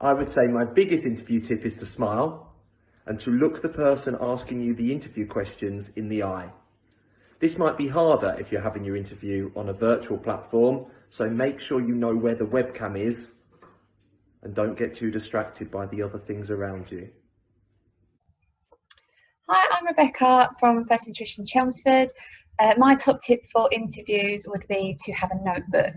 I would say my biggest interview tip is to smile and to look the person asking you the interview questions in the eye. This might be harder if you're having your interview on a virtual platform, so make sure you know where the webcam is and don't get too distracted by the other things around you. Hi, I'm Rebecca from First Nutrition Chelmsford. My top tip for interviews would be to have a notebook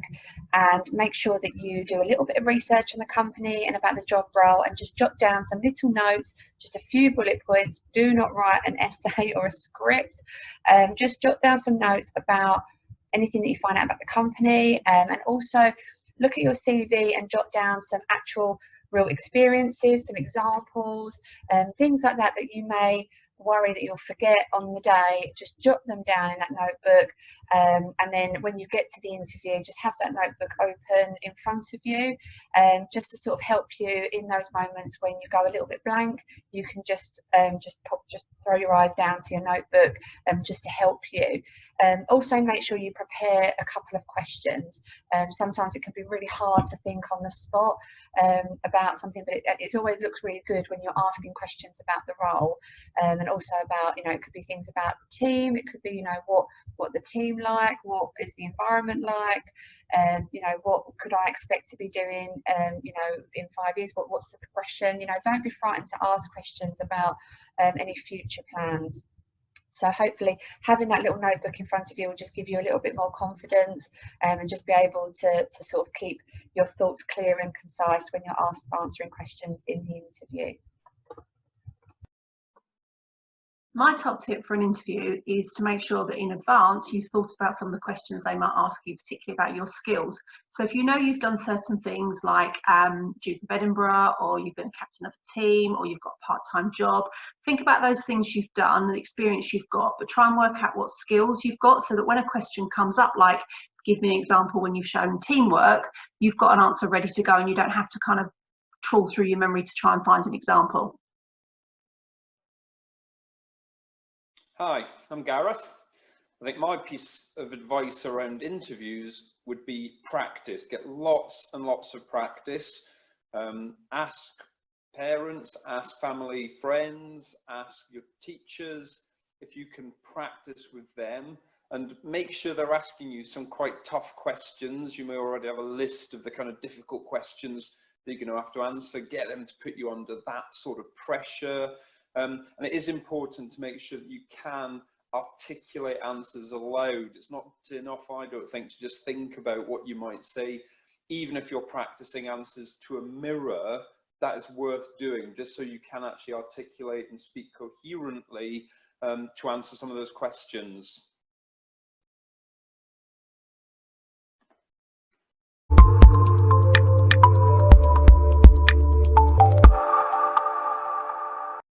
and make sure that you do a little bit of research on the company and about the job role and just jot down some little notes, just a few bullet points. Do not write an essay or a script. Just jot down some notes about anything that you find out about the company, and also look at your CV and jot down some actual real experiences, some examples, things like that that you may worry that you'll forget on the day. Just jot them down in that notebook, and then when you get to the interview, just have that notebook open in front of you, just to sort of help you in those moments when you go a little bit blank. You can just throw your eyes down to your notebook, just to help you. Also make sure you prepare a couple of questions. Sometimes it can be really hard to think on the spot about something, but it always looks really good when you're asking questions about the role, and also about, it could be things about the team. It could be, what the team like, what is the environment like, what could I expect to be doing, in 5 years, what's the progression. Don't be frightened to ask questions about any future plans. So hopefully having that little notebook in front of you will just give you a little bit more confidence, and just be able to sort of keep your thoughts clear and concise when you're answering questions in the interview. My top tip for an interview is to make sure that in advance you've thought about some of the questions they might ask you, particularly about your skills. So if you know you've done certain things like Duke of Edinburgh, or you've been a captain of a team, or you've got a part-time job, think about those things you've done, the experience you've got, but try and work out what skills you've got, so that when a question comes up, like give me an example when you've shown teamwork, you've got an answer ready to go and you don't have to kind of trawl through your memory to try and find an example. Hi, I'm Gareth. I think my piece of advice around interviews would be practice. Get lots and lots of practice. Ask parents, ask family, friends, ask your teachers if you can practice with them, and make sure they're asking you some quite tough questions. You may already have a list of the kind of difficult questions that you're going to have to answer. Get them to put you under that sort of pressure. And it is important to make sure that you can articulate answers aloud. It's not enough, I don't think, to just think about what you might say. Even if you're practicing answers to a mirror, that is worth doing, just so you can actually articulate and speak coherently to answer some of those questions.